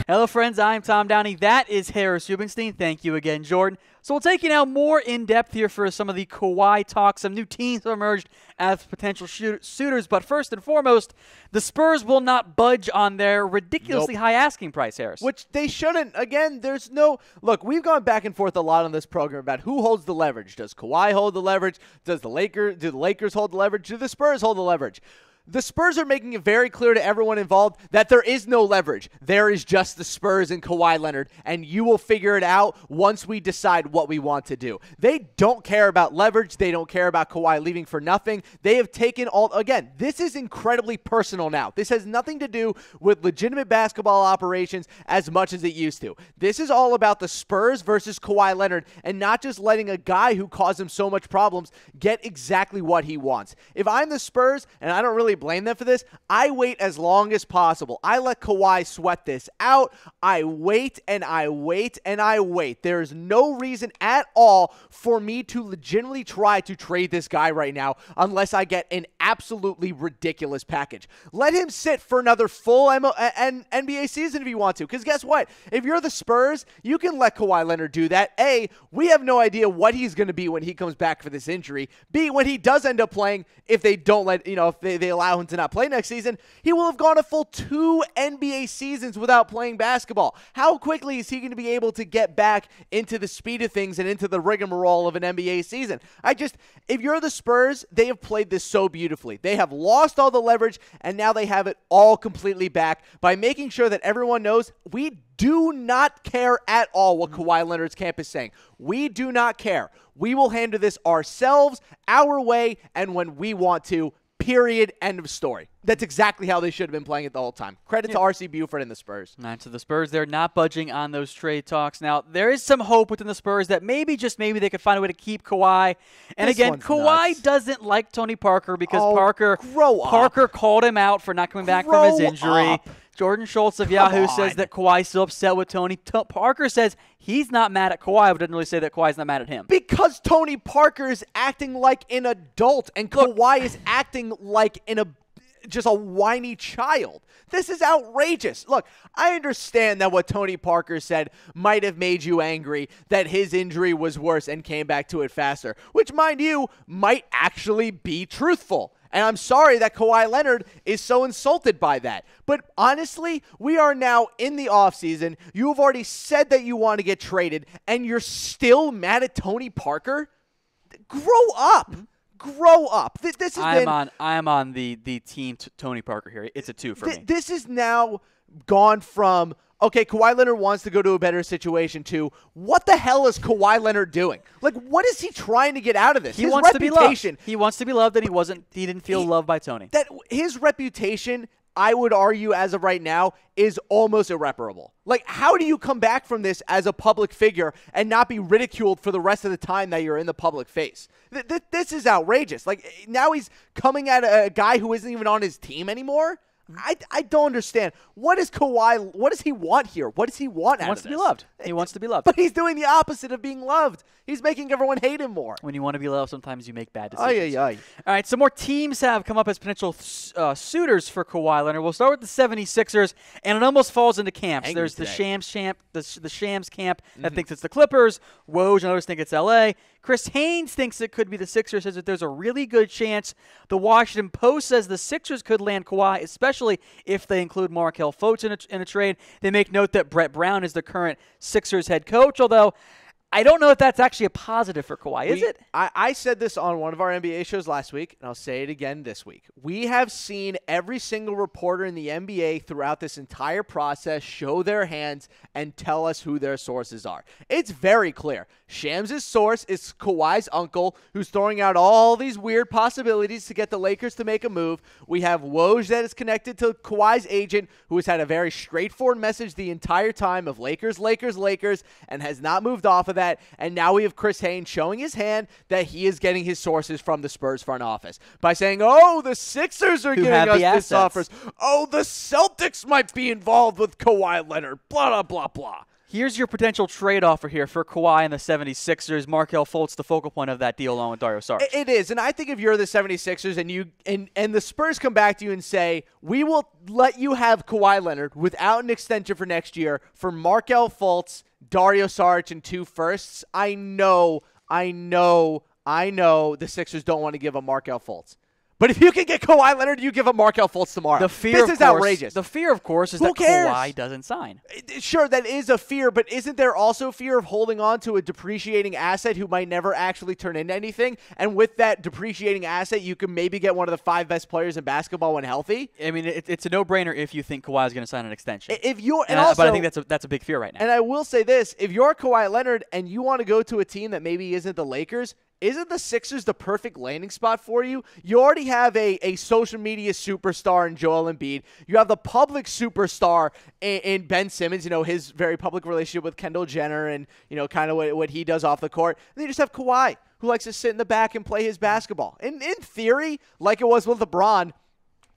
Hello, friends. I'm Tom Downey. That is Harris Rubenstein. Thank you again, Jordan. So we'll take you now more in-depth here for some of the Kawhi talk. Some new teams have emerged as potential suitors. But first and foremost, the Spurs will not budge on their ridiculously high asking price, Harris. Which they shouldn't. Again, there's no – look, we've gone back and forth a lot on this program about who holds the leverage. Does Kawhi hold the leverage? Do the Lakers hold the leverage? Do the Spurs hold the leverage? The Spurs are making it very clear to everyone involved that there is no leverage. There is just the Spurs and Kawhi Leonard, and you will figure it out once we decide what we want to do. They don't care about leverage. They don't care about Kawhi leaving for nothing. They have taken all – again, this is incredibly personal now. This has nothing to do with legitimate basketball operations as much as it used to. This is all about the Spurs versus Kawhi Leonard and not just letting a guy who caused him so much problems get exactly what he wants. If I'm the Spurs, and I don't really blame them for this, I wait as long as possible. I let Kawhi sweat this out. I wait and I wait and I wait. There is no reason at all for me to legitimately try to trade this guy right now unless I get an absolutely ridiculous package. Let him sit for another full NBA season if you want to, because guess what? If you're the Spurs, you can let Kawhi Leonard do that. A, we have no idea what he's going to be when he comes back for this injury. B, when he does end up playing, if they don't let, if they allow him to not play next season, he will have gone a full 2 NBA seasons without playing basketball. How quickly is he going to be able to get back into the speed of things and into the rigmarole of an NBA season? If you're the Spurs, they have played this so beautifully. They have lost all the leverage, and now they have it all completely back by making sure that everyone knows we do not care at all what Kawhi Leonard's camp is saying. We do not care. We will handle this ourselves, our way, and when we want to. Period. End of story. That's exactly how they should have been playing it the whole time. Credit to R.C. Buford and the Spurs. Right, so the Spurs, they're not budging on those trade talks. Now, there is some hope within the Spurs that maybe, just maybe, they could find a way to keep Kawhi. And again, Kawhi doesn't like Tony Parker because Parker called him out for not coming back from his injury. Jordan Schultz of Yahoo says that Kawhi's still upset with Tony. Parker says he's not mad at Kawhi, but doesn't really say that Kawhi's not mad at him. Because Tony Parker is acting like an adult, and Kawhi is acting like just a whiny child. This is outrageous. Look, I understand that what Tony Parker said might have made you angry, that his injury was worse and came back to it faster, which, mind you, might actually be truthful. And I'm sorry that Kawhi Leonard is so insulted by that. But honestly, we are now in the offseason. You have already said that you want to get traded, and you're still mad at Tony Parker? Grow up. Grow up. I'm on the team Tony Parker here. It's a 2 for me. This is now gone from, okay, Kawhi Leonard wants to go to a better situation, to what the hell is Kawhi Leonard doing? Like, what is he trying to get out of this? He wants to be loved. He wants to be loved, and he didn't feel loved by Tony. That his reputation, I would argue as of right now, is almost irreparable. Like, how do you come back from this as a public figure and not be ridiculed for the rest of the time that you're in the public face? This is outrageous. Like, now he's coming at a guy who isn't even on his team anymore? I don't understand. What is Kawhi? What does he want here? What does he want out of this? He wants to be loved. He wants to be loved. But he's doing the opposite of being loved. He's making everyone hate him more. When you want to be loved, sometimes you make bad decisions. All right, some more teams have come up as potential suitors for Kawhi Leonard. We'll start with the 76ers, and it almost falls into camps. There's the Shams camp that thinks it's the Clippers. Woj and others think it's L.A. Chris Haynes thinks it could be the Sixers, says that there's a really good chance. The Washington Post says the Sixers could land Kawhi, especially if they include Markelle Fultz in a trade. They make note that Brett Brown is the current Sixers head coach, although I don't know if that's actually a positive for Kawhi, is it? I said this on one of our NBA shows last week, and I'll say it again this week. We have seen every single reporter in the NBA throughout this entire process show their hands and tell us who their sources are. It's very clear. Shams' source is Kawhi's uncle, who's throwing out all these weird possibilities to get the Lakers to make a move. We have Woj that is connected to Kawhi's agent, who has had a very straightforward message the entire time of Lakers, Lakers, Lakers, and has not moved off of that. And now we have Chris Haynes showing his hand that he is getting his sources from the Spurs front office by saying, oh, the Sixers are giving us this offers. Oh, the Celtics might be involved with Kawhi Leonard. Blah, blah, blah, blah. Here's your potential trade offer here for Kawhi and the 76ers. Markelle Fultz, the focal point of that deal along with Dario Saric. It is, and I think if you're the 76ers and the Spurs come back to you and say, we will let you have Kawhi Leonard without an extension for next year for Markelle Fultz, Dario Saric, and 2 firsts, I know the Sixers don't want to give up Markelle Fultz. But if you can get Kawhi Leonard, you give up Markelle Fultz tomorrow. This is outrageous. The fear, of course, is that Kawhi doesn't sign. Sure, that is a fear, but isn't there also fear of holding on to a depreciating asset who might never actually turn into anything? And with that depreciating asset, you can maybe get one of the 5 best players in basketball when healthy? I mean, it's a no-brainer if you think Kawhi is going to sign an extension. But I think that's a big fear right now. And I will say this, if you're Kawhi Leonard and you want to go to a team that maybe isn't the Lakers, isn't the Sixers the perfect landing spot for you? You already have a social media superstar in Joel Embiid. You have the public superstar in Ben Simmons, his very public relationship with Kendall Jenner and, kind of what he does off the court. And then you just have Kawhi, who likes to sit in the back and play his basketball. And in theory, like it was with LeBron,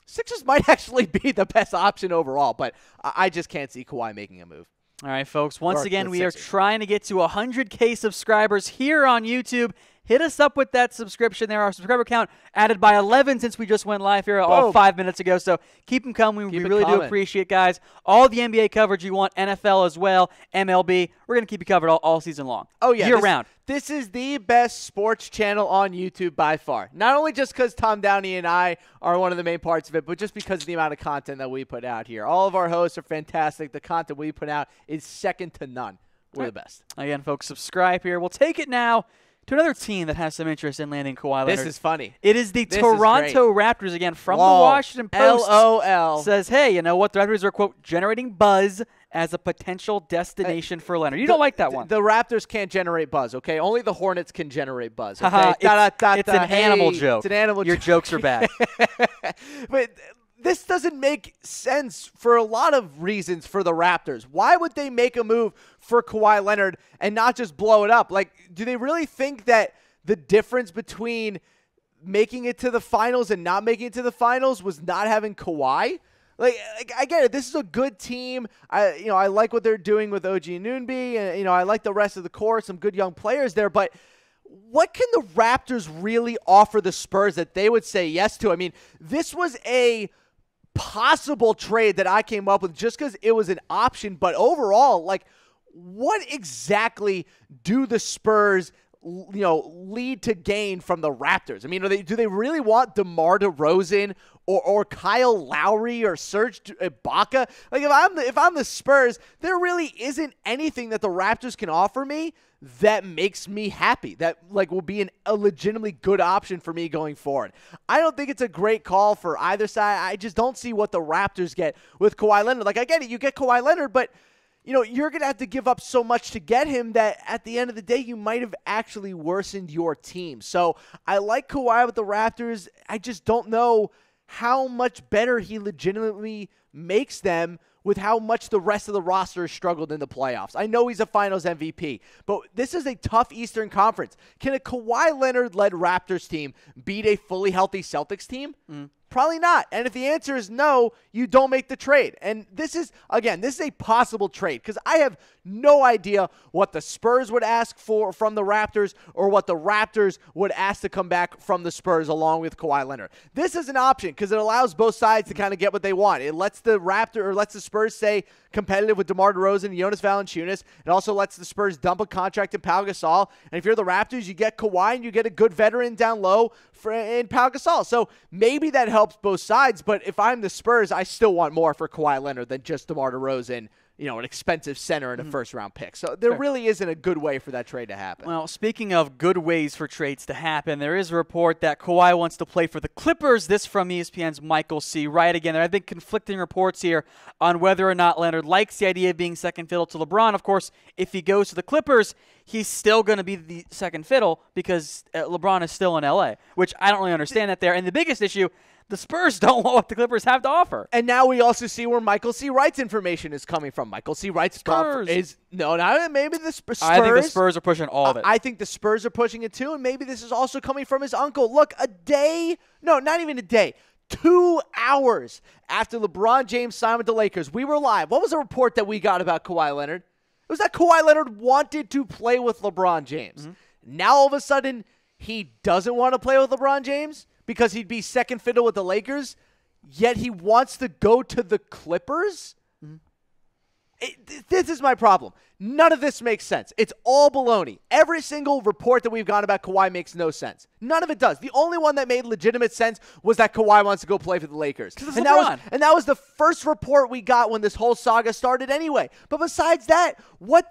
Sixers might actually be the best option overall, but I just can't see Kawhi making a move. All right, folks. Once again, we are trying to get to 100K subscribers here on YouTube. Hit us up with that subscription there. Our subscriber count added by 11 since we just went live here all 5 minutes ago. So keep them coming. We really do appreciate, guys. All the NBA coverage you want, NFL as well, MLB. We're going to keep you covered all season long. Oh, yeah. Year-round. This is the best sports channel on YouTube by far. Not only just because Tom Downey and I are one of the main parts of it, but just because of the amount of content that we put out here. All of our hosts are fantastic. The content we put out is second to none. We're the best. Again, folks, subscribe here. We'll take it now to another team that has some interest in landing Kawhi Leonard. This is funny. It is the Toronto Raptors, again, from the Washington Post. LOL. Says, hey, you know what? The Raptors are, quote, generating buzz as a potential destination for Leonard. You don't like that one. The Raptors can't generate buzz, okay? Only the Hornets can generate buzz, okay? It's an animal joke. It's an animal joke. Your jokes are bad. But this doesn't make sense for a lot of reasons for the Raptors. Why would they make a move for Kawhi Leonard and not just blow it up? Like, do they really think that the difference between making it to the finals and not making it to the finals was not having Kawhi? Like I get it. This is a good team. I like what they're doing with OG Anunoby, and I like the rest of the core. Some good young players there, but what can the Raptors really offer the Spurs that they would say yes to? I mean, this was a possible trade that I came up with just because it was an option, but overall, like, what exactly do the Spurs lead to gain from the Raptors? I mean, do they really want DeMar DeRozan or Kyle Lowry or Serge Ibaka? Like, if I'm the Spurs, there really isn't anything that the Raptors can offer me that makes me happy, that will be a legitimately good option for me going forward. I don't think it's a great call for either side. I just don't see what the Raptors get with Kawhi Leonard. Like, I get it, you get Kawhi Leonard, but you're going to have to give up so much to get him that at the end of the day, you might have actually worsened your team. So I like Kawhi with the Raptors. I just don't know how much better he legitimately makes them with how much the rest of the roster has struggled in the playoffs. I know he's a finals MVP, but this is a tough Eastern Conference. Can a Kawhi Leonard-led Raptors team beat a fully healthy Celtics team? Probably not. And if the answer is no, you don't make the trade. And this is a possible trade because I have no idea what the Spurs would ask for from the Raptors or what the Raptors would ask to come back from the Spurs along with Kawhi Leonard. This is an option because it allows both sides to kind of get what they want. It lets the Spurs stay competitive with DeMar DeRozan and Jonas Valanciunas. It also lets the Spurs dump a contract in Pau Gasol. And if you're the Raptors, you get Kawhi and you get a good veteran down low in Pau Gasol. So maybe that helps both sides, but if I'm the Spurs, I still want more for Kawhi Leonard than just DeMar DeRozan, an expensive center and a first-round pick. So there really isn't a good way for that trade to happen. Well, speaking of good ways for trades to happen, there is a report that Kawhi wants to play for the Clippers. This from ESPN's Michael C. Wright. Again, there have been conflicting reports here on whether or not Leonard likes the idea of being second fiddle to LeBron. Of course, if he goes to the Clippers, he's still going to be the second fiddle because LeBron is still in L.A., which I don't really understand that there. And the biggest issue, the Spurs don't want what the Clippers have to offer. And now we also see where Michael C. Wright's information is coming from. Michael C. Wright's maybe the Spurs. I think the Spurs are pushing all of it. I think the Spurs are pushing it too, and maybe this is also coming from his uncle. Look, not even a day, 2 hours after LeBron James signed with the Lakers, we were live. What was the report that we got about Kawhi Leonard? It was that Kawhi Leonard wanted to play with LeBron James. Now all of a sudden he doesn't want to play with LeBron James because he'd be second fiddle with the Lakers, yet he wants to go to the Clippers? This is my problem. None of this makes sense. It's all baloney. Every single report that we've gotten about Kawhi makes no sense. None of it does. The only one that made legitimate sense was that Kawhi wants to go play for the Lakers. And that was the first report we got when this whole saga started anyway. But besides that, what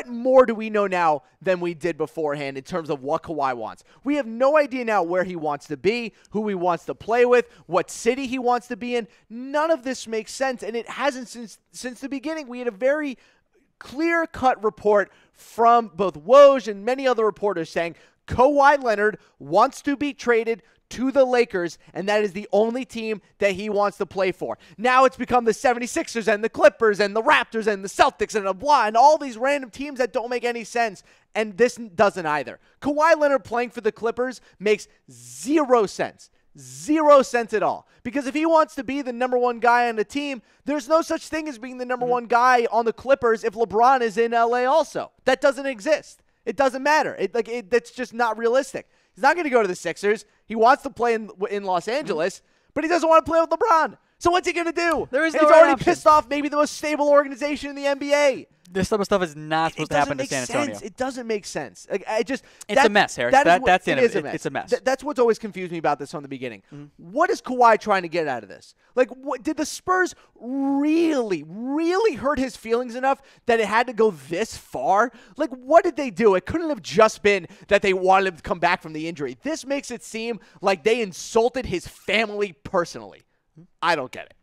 more do we know now than we did beforehand in terms of what Kawhi wants? We have no idea now where he wants to be, who he wants to play with, what city he wants to be in. None of this makes sense, and it hasn't since the beginning. We had a very clear-cut report from both Woj and many other reporters saying Kawhi Leonard wants to be traded to the Lakers, and that is the only team that he wants to play for. Now it's become the 76ers and the Clippers and the Raptors and the Celtics and blah, and all these random teams that don't make any sense, and this doesn't either. Kawhi Leonard playing for the Clippers makes zero sense. 0 cents at all. Because if he wants to be the number one guy on the team, there's no such thing as being the number one guy on the Clippers if LeBron is in LA also. That doesn't exist. It doesn't matter. That's just not realistic. He's not going to go to the Sixers. He wants to play in Los Angeles, but he doesn't want to play with LeBron. So what's he going to do? He's already pissed off maybe the most stable organization in the NBA. This type of stuff is not supposed to happen to San Antonio. It doesn't make sense. It's a mess, Harris. It's a mess. That's what's always confused me about this from the beginning. What is Kawhi trying to get out of this? Did the Spurs really, really hurt his feelings enough that it had to go this far? What did they do? It couldn't have just been that they wanted him to come back from the injury. This makes it seem like they insulted his family personally. I don't get it.